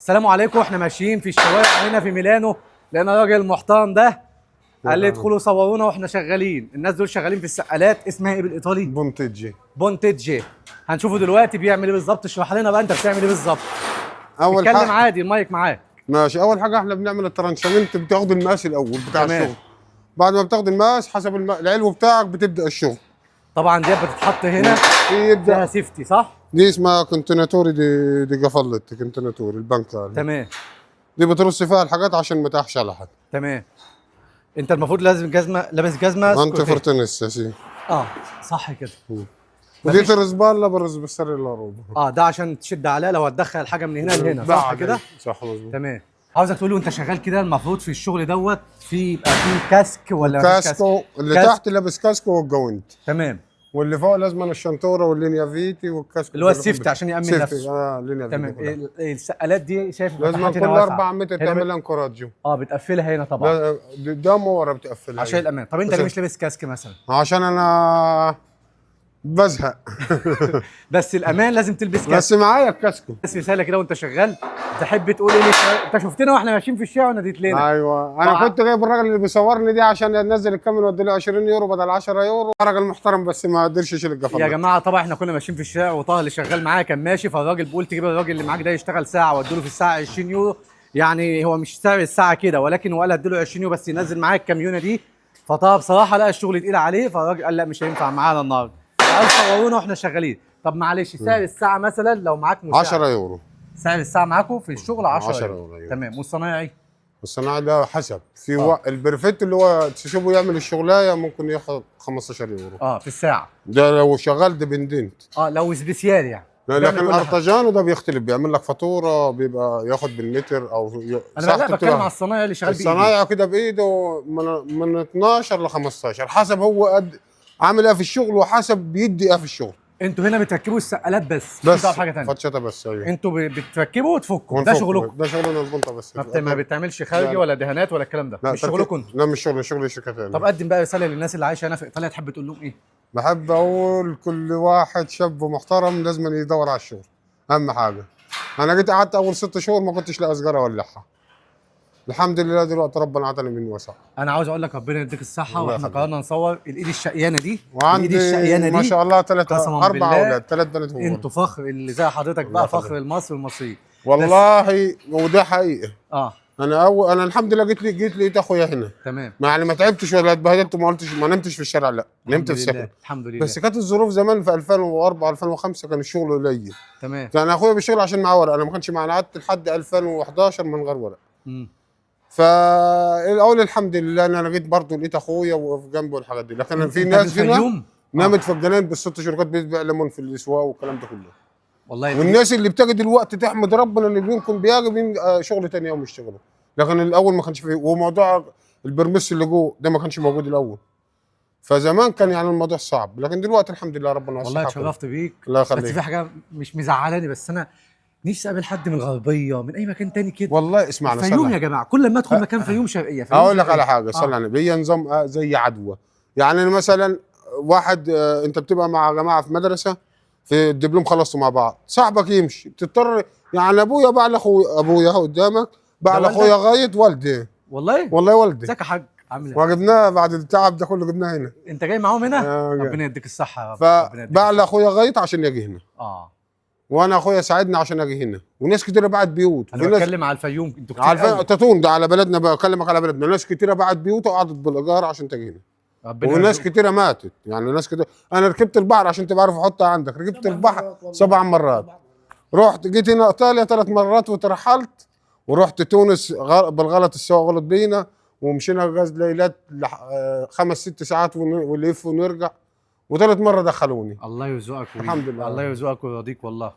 السلام عليكم. احنا ماشيين في الشوارع هنا في ميلانو، لقينا راجل محترم ده قال لي ادخلوا صورونا واحنا شغالين. الناس دول شغالين في السقالات، اسمها ايه بالايطالي؟ بونتيجي. بونتيجي. هنشوفه دلوقتي بيعمل ايه بالظبط. اشرح لنا بقى انت بتعمل ايه بالظبط. اول اتكلم حاجه عادي، المايك معاك. ماشي. اول حاجه احنا بنعمل الترانشمنت، بتاخد المقاس الاول بتاع تمام. الشغل. بعد ما بتاخد المقاس حسب العلو بتاعك بتبدا الشغل. طبعا دي بتتحط هنا فيها يبدا. سيفتي صح؟ دي اسمها كونتيناتوري، دي قفلت كونتيناتوري البنكة. تمام دي بترص فيها الحاجات عشان ما تحش على حد. تمام. انت المفروض لازم جزمه، لابس جزمه انت سكوتيه. فرتنس يا سيدي. اه صح كده. ودي مفيش- ترزبال، لا برز بالسر الا ربع. ده عشان تشد عليها لو هتدخل حاجه من هنا لهنا، صح كده؟ صح مظبوط. تمام. عاوزك تقول له انت شغال كده المفروض في الشغل دوت يبقى فيه كاسك ولا مفيش كاسك؟ كاسكو اللي كاسك. تحت لابس كاسكو والجوينت، تمام. واللي فوق لازم الشنطوره واللينيا فيتي والكاسكو اللي هو السيفتي عشان يامن سيفتي. نفسه. اللينيا تمام. فيتي كلها. السقالات دي شايف لازم فتحات كل هنا واسعة. 4 متر هنا تعمل لها انكوراجيو. بتقفلها هنا طبعا لا، قدام ورا بتقفلها عشان الامان. طب انت ليه مش لابس كاسك مثلا؟ عشان انا بزهق. بس الامان لازم تلبس كاسك. بس معايا الكاسكو. بس رساله كده وانت شغال تحب تقول ايه انت شفتنا واحنا ماشيين في الشارع وناديت لنا. ايوه انا كنت جايب الراجل اللي بيصورني دي عشان انزل الكاميرا وادي له 20 يورو بدل 10 يورو. راجل محترم بس ما قدرش يشيل القفل. يا جماعه طبعا احنا كنا ماشيين في الشارع وطه اللي شغال معايا كان ماشي، فالراجل بيقول تجيب الراجل اللي معاك ده يشتغل ساعه واديله في الساعه 20 يورو. يعني هو مش سعر الساعه كده، ولكن هو قال اديله 20 يورو بس ينزل معايا الكاميونه دي. فطه بصراحه لقى الشغل تقيل عليه، فالراجل قال لا مش هينفع معانا النهارده، قال صورونا واحنا شغالين. طب معلش سعر الساعه مثلا لو معاك مساعد 10 يورو. سعر الساعه معاكم في الشغل 10 10 يورو. يورو، أيوة. تمام. والصنايعي الصناعي ده حسب في البرفكت اللي هو تشوفه يعمل الشغلايه ممكن ياخد 15 يورو. في الساعه. ده لو شغال ديبندنت. لو سبيسيال يعني. لكن بيعمل كل حاجة. الارتجانو ده بيختلف، بيعمل لك فاتوره بيبقى ياخد بالمتر او انا لا بتكلم على الصنايعي اللي شغال بايده. الصنايعي كده بايده من 12 ل 15 حسب هو قد عامل ايه في الشغل وحسب بيدي ايه في الشغل. انتوا هنا بتركبوا السقالات بس بس مش حاجه ثانيه. فتشته بس. ايوه انتوا بتركبوا وتفكوا، ده شغلكم. ده شغلنا البنطه بس. ما بتعملش خارجي ولا دهانات ولا الكلام ده؟ لا مش شغلكم. لا مش شغل شركه ثانيه. طب قدم بقى رساله للناس اللي عايشه هنا في ايطاليا، تحب تقول لهم ايه؟ بحب اقول كل واحد شاب محترم لازم يدور على الشغل، اهم حاجه. انا جيت قعدت اول 6 شهور ما كنتش لاقي سجاره اولعها. الحمد لله دلوقتي ربنا عطاني من وسع. انا عاوز اقول لك ربنا يديك الصحه، الله واحنا يخليك. قررنا نصور الايد الشقيانه دي. وعندي ما شاء الله 4 اولاد، 3 بنات وولد. انتوا فخر اللي زي حضرتك بقى، فخر لمصر والمصريين. والله وده حقيقه. انا الحمد لله جيت لقيت اخويا هنا. تمام. يعني ما تعبتش ولا اتبهدلت، ما نمتش في الشارع، لا نمت في السكن. الحمد لله. بس كانت الظروف زمان في 2004 2005 كان الشغل قليل. تمام. كان اخويا بالشغل عشان معاه ورق، انا ما كانش معايا، أنا قعدت لحد 2011 من غير ورق. فالاول الحمد لله ان انا جيت برضه لقيت اخويا وقف جنبي والحاجات دي. لكن في ناس هنا نامت في الجنان بالست شهور، كانت بتبيع ليمون في الاسواق والكلام ده كله. والله. والناس اللي بتجي دلوقتي تحمد ربنا ان ابنكم بيجي شغل تاني يوم يشتغلوا. لكن الاول ما كانش فيه، وموضوع البرمس اللي جوه ده ما كانش موجود الاول. فزمان كان يعني الموضوع صعب، لكن دلوقتي الحمد لله ربنا وسع. والله اتشرفت بيك. الله يخليك. بس في حاجه مش مزعلاني، بس انا نفسي اقابل حد من الغربيه، من اي مكان تاني كده. والله اسمعنا فيوم يا جماعه، كل ما ادخل مكان فيوم شرقيه. اقول لك على حاجه، صلي على النبي. هي نظام زي عدوى. يعني مثلا واحد انت بتبقى مع جماعه في مدرسه، في الدبلوم خلصتوا مع بعض، صاحبك يمشي بتضطر. يعني ابويا باع ابويا قدامك باع لاخويا غايط والدي. والله والدي. ازيك يا حاج، عامل ايه؟ وجبناه بعد التعب ده كله جبناه هنا. انت جاي معاهم هنا؟ ربنا يديك الصحه يا رب. فباع لاخويا غايط عشان يجي هنا. وانا اخويا ساعدني عشان اجي هنا، وناس كتيره باعت بيوت. انا بتكلم على الفيوم، انتوا كتير على تاتون ده على بلدنا، بكلمك على بلدنا. ناس كتيره باعت بيوت وقعدت بالايجار عشان تجي هنا. وناس كتيره ماتت، يعني ناس كتير. انا ركبت البحر عشان تبقى عارف احطها عندك، ركبت البحر 7 مرات. رحت جيت هنا ايطاليا 3 مرات وترحلت، ورحت تونس بالغلط، السواق غلط بينا ومشينا غاز ليلات 5 6 ساعات ونلف ونرجع، و3 مرات دخلوني. الله يرزقك. الحمد لله. الله يرزقك ويرضيك والله.